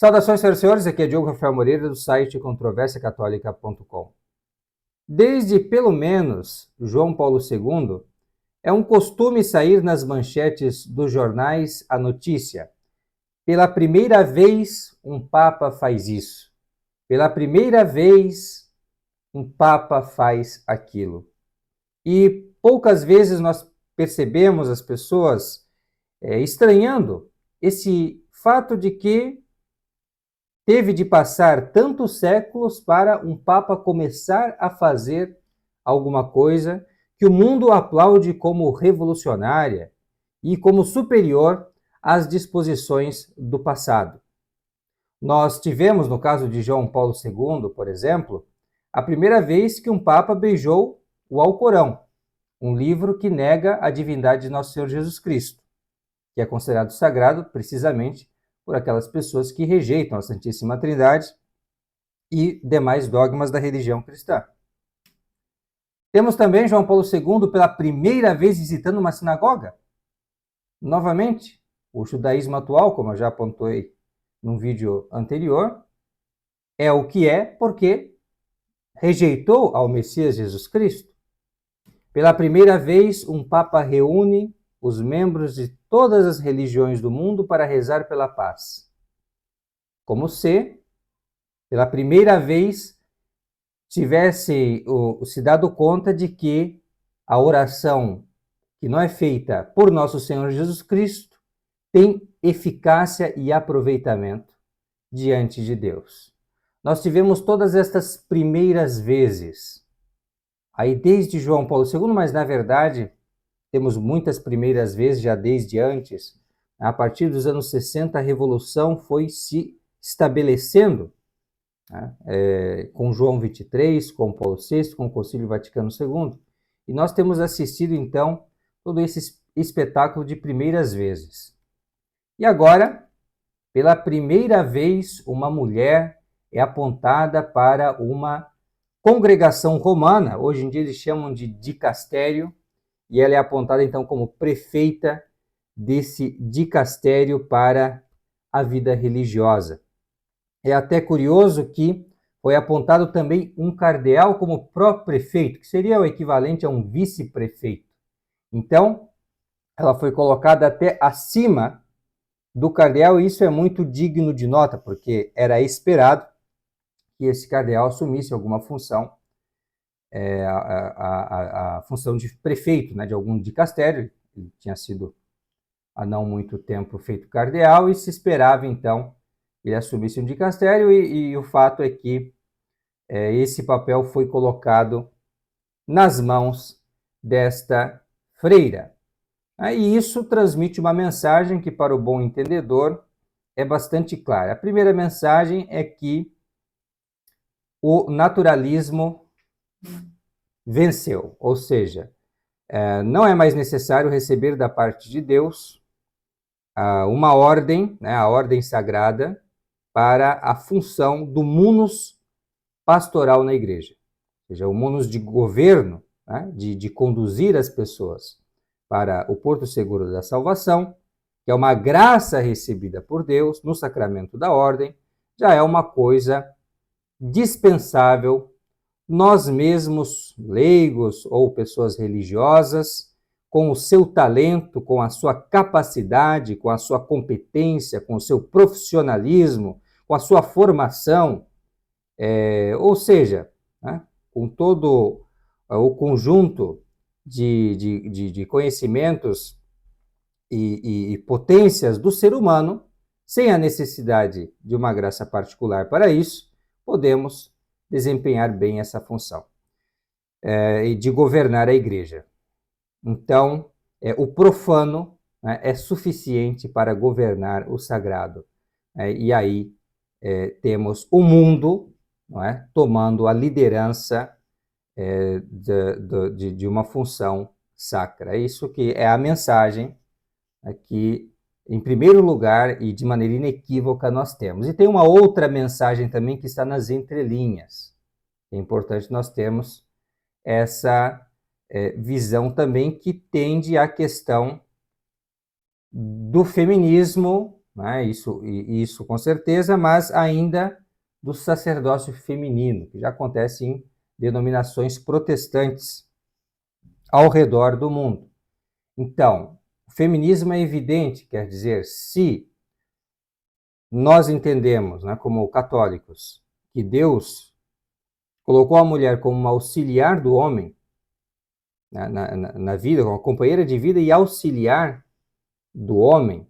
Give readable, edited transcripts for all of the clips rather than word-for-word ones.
Saudações, senhoras e senhores, aqui é Diogo Rafael Moreira, do site controversiacatólica.com. Desde, pelo menos, João Paulo II, é um costume sair nas manchetes dos jornais a notícia: pela primeira vez, um Papa faz isso. Pela primeira vez, um Papa faz aquilo. E poucas vezes nós percebemos as pessoas estranhando esse fato de que teve de passar tantos séculos para um Papa começar a fazer alguma coisa que o mundo aplaude como revolucionária e como superior às disposições do passado. Nós tivemos, no caso de João Paulo II, por exemplo, a primeira vez que um Papa beijou o Alcorão, um livro que nega a divindade de Nosso Senhor Jesus Cristo, que é considerado sagrado precisamente por aquelas pessoas que rejeitam a Santíssima Trindade e demais dogmas da religião cristã. Temos também João Paulo II pela primeira vez visitando uma sinagoga. Novamente, o judaísmo atual, como eu já apontei num vídeo anterior, é o que é porque rejeitou ao Messias Jesus Cristo. Pela primeira vez, um Papa reúne os membros de todas as religiões do mundo para rezar pela paz. Como se, pela primeira vez, tivesse se dado conta de que a oração que não é feita por nosso Senhor Jesus Cristo tem eficácia e aproveitamento diante de Deus. Nós tivemos todas estas primeiras vezes, aí desde João Paulo II, mas na verdade temos muitas primeiras vezes já desde antes. A partir dos anos 60, a Revolução foi se estabelecendo, né? Com João XXIII, com Paulo VI, com o Concílio Vaticano II. E nós temos assistido, então, todo esse espetáculo de primeiras vezes. E agora, pela primeira vez, uma mulher é apontada para uma congregação romana, hoje em dia eles chamam de dicastério, e ela é apontada então como prefeita desse dicastério para a vida religiosa. É até curioso que foi apontado também um cardeal como pró-prefeito, que seria o equivalente a um vice-prefeito. Então, ela foi colocada até acima do cardeal, e isso é muito digno de nota, porque era esperado que esse cardeal assumisse alguma função, a função de prefeito, né, de algum dicastério. Ele tinha sido há não muito tempo feito cardeal e se esperava então ele assumisse um dicastério, e o fato é que esse papel foi colocado nas mãos desta freira. E isso transmite uma mensagem que, para o bom entendedor, é bastante clara. A primeira mensagem é que o naturalismo venceu, ou seja, não é mais necessário receber da parte de Deus uma ordem, né, a ordem sagrada, para a função do munus pastoral na igreja, ou seja, o munus de governo, né, de conduzir as pessoas para o porto seguro da salvação, que é uma graça recebida por Deus no sacramento da ordem, já é uma coisa dispensável. Nós mesmos, leigos ou pessoas religiosas, com o seu talento, com a sua capacidade, com a sua competência, com o seu profissionalismo, com a sua formação, ou seja, né, com todo o conjunto de conhecimentos e potências do ser humano, sem a necessidade de uma graça particular para isso, podemos desempenhar bem essa função e de governar a igreja. Então, o profano, né, é suficiente para governar o sagrado. E aí temos o mundo, não é, tomando a liderança de uma função sacra. Isso que é a mensagem que, em primeiro lugar e de maneira inequívoca, nós temos. E tem uma outra mensagem também que está nas entrelinhas. É importante nós termos essa visão também, que tende à questão do feminismo, né? Isso com certeza, mas ainda do sacerdócio feminino, que já acontece em denominações protestantes ao redor do mundo. Então, o feminismo é evidente, quer dizer, se nós entendemos, né, como católicos, que Deus colocou a mulher como uma auxiliar do homem, né, na vida, como uma companheira de vida e auxiliar do homem,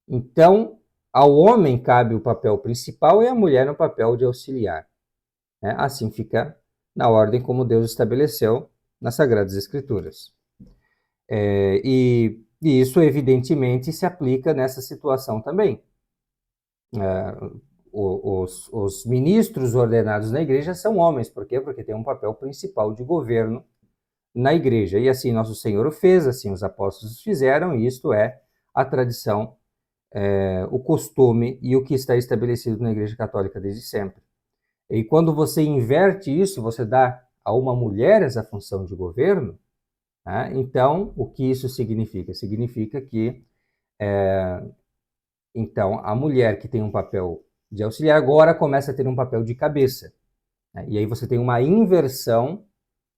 então ao homem cabe o papel principal e à mulher no papel de auxiliar. Né? Assim fica na ordem como Deus estabeleceu nas Sagradas Escrituras. E isso, evidentemente, se aplica nessa situação também. Os ministros ordenados na igreja são homens. Por quê? Porque tem um papel principal de governo na igreja. E assim nosso Senhor o fez, assim os apóstolos fizeram, e isto é a tradição, o costume e o que está estabelecido na Igreja Católica desde sempre. E quando você inverte isso, você dá a uma mulher essa função de governo, né? Então, o que isso significa? Significa que então a mulher que tem um papel de auxiliar agora começa a ter um papel de cabeça. Né? E aí você tem uma inversão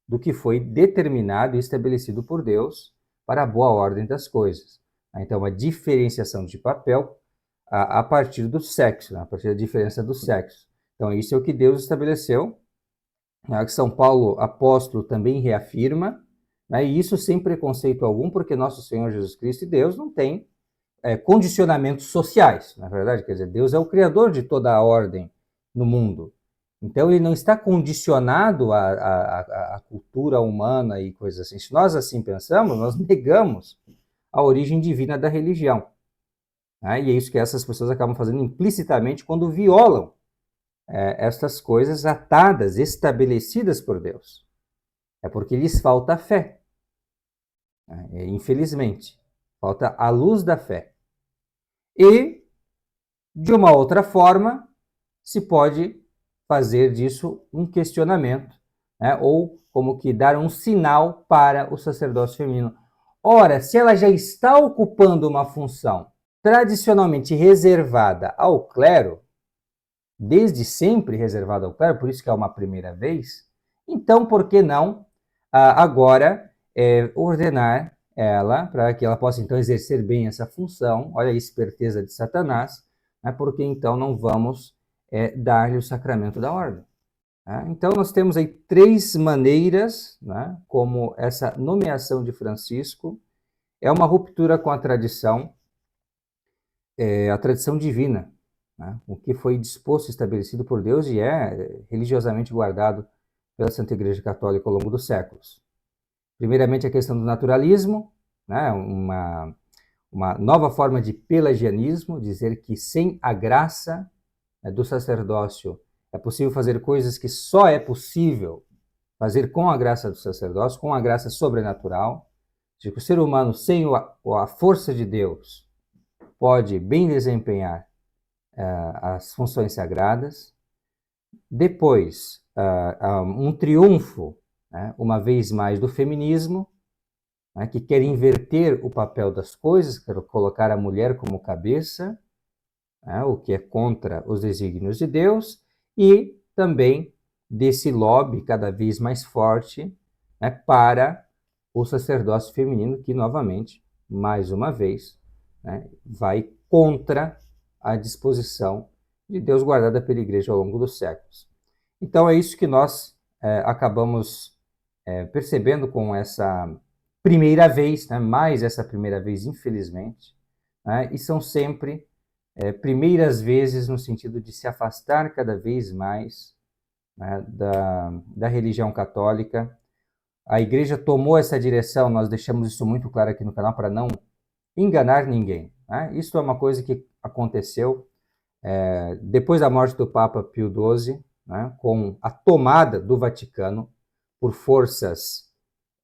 do que foi determinado e estabelecido por Deus para a boa ordem das coisas. Então, uma diferenciação de papel a partir do sexo, né? A partir da diferença do sexo. Então, isso é o que Deus estabeleceu, né? Que São Paulo, apóstolo, também reafirma, né? E isso sem preconceito algum, porque nosso Senhor Jesus Cristo e Deus não têm condicionamentos sociais, na verdade. Quer dizer, Deus é o criador de toda a ordem no mundo. Então, ele não está condicionado à cultura humana e coisas assim. Se nós assim pensamos, nós negamos a origem divina da religião. Né? E é isso que essas pessoas acabam fazendo implicitamente quando violam estas coisas atadas, estabelecidas por Deus. É porque lhes falta fé. Né? Infelizmente, falta a luz da fé. E, de uma outra forma, se pode fazer disso um questionamento, né? Ou como que dar um sinal para o sacerdócio feminino. Ora, se ela já está ocupando uma função tradicionalmente reservada ao clero, desde sempre reservada ao clero, por isso que é uma primeira vez, então por que não agora ordenar ela para que ela possa então exercer bem essa função? Olha a esperteza de Satanás, né? Porque então não vamos dar-lhe o sacramento da ordem. Né? Então nós temos aí 3 maneiras, né, como essa nomeação de Francisco é uma ruptura com a tradição divina, né, o que foi disposto e estabelecido por Deus e é religiosamente guardado pela Santa Igreja Católica ao longo dos séculos. Primeiramente a questão do naturalismo, né, uma nova forma de pelagianismo, dizer que sem a graça do sacerdócio é possível fazer coisas que só é possível fazer com a graça do sacerdócio, com a graça sobrenatural. O ser humano, sem a força de Deus, pode bem desempenhar as funções sagradas. Depois, um triunfo, né, uma vez mais, do feminismo, né, que quer inverter o papel das coisas, quer colocar a mulher como cabeça, né, o que é contra os desígnios de Deus, e também desse lobby cada vez mais forte, né, para o sacerdócio feminino, que novamente, mais uma vez, né, vai contra a disposição de Deus guardada pela Igreja ao longo dos séculos. Então é isso que nós acabamos percebendo com essa primeira vez, né, mais essa primeira vez, infelizmente, né, e são sempre primeiras vezes no sentido de se afastar cada vez mais, né, da religião católica. A Igreja tomou essa direção, nós deixamos isso muito claro aqui no canal para não enganar ninguém. Né? Isso é uma coisa que aconteceu depois da morte do Papa Pio XII, né, com a tomada do Vaticano por forças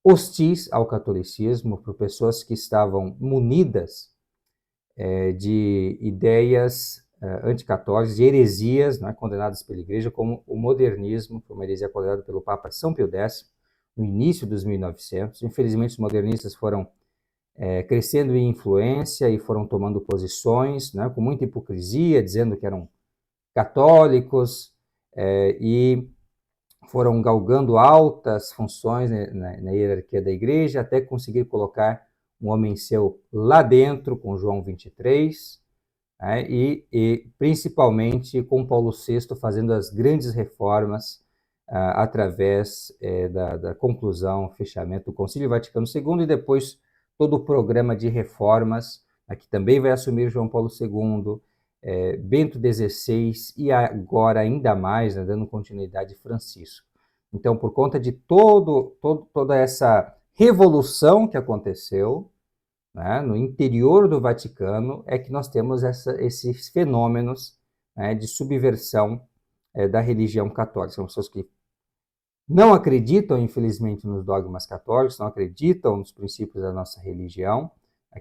hostis ao catolicismo, por pessoas que estavam munidas de ideias anticatólicas, de heresias, né, condenadas pela Igreja, como o modernismo, foi uma heresia condenada pelo Papa São Pio X, no início dos 1900. Infelizmente, os modernistas foram crescendo em influência e foram tomando posições, né, com muita hipocrisia, dizendo que eram católicos, e foram galgando altas funções na hierarquia da igreja, até conseguir colocar um homem seu lá dentro, com João 23, né, e principalmente com Paulo VI fazendo as grandes reformas através da conclusão, fechamento do Concílio Vaticano II, e depois todo o programa de reformas, que também vai assumir João Paulo II, Bento XVI e agora ainda mais, né, dando continuidade, Francisco. Então, por conta de toda essa revolução que aconteceu, né, no interior do Vaticano, é que nós temos esses fenômenos, né, de subversão da religião católica. São pessoas que não acreditam, infelizmente, nos dogmas católicos, não acreditam nos princípios da nossa religião,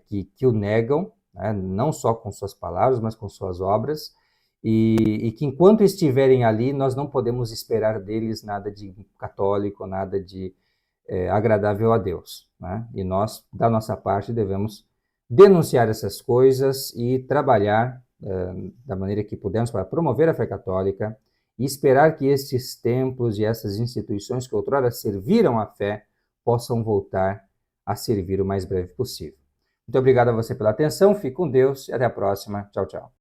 que o negam, né, não só com suas palavras, mas com suas obras, e que enquanto estiverem ali, nós não podemos esperar deles nada de católico, nada de agradável a Deus, né? E nós, da nossa parte, devemos denunciar essas coisas e trabalhar da maneira que pudermos para promover a fé católica e esperar que estes templos e essas instituições que outrora serviram à fé possam voltar a servir o mais breve possível. Muito obrigado a você pela atenção, fique com Deus e até a próxima. Tchau, tchau.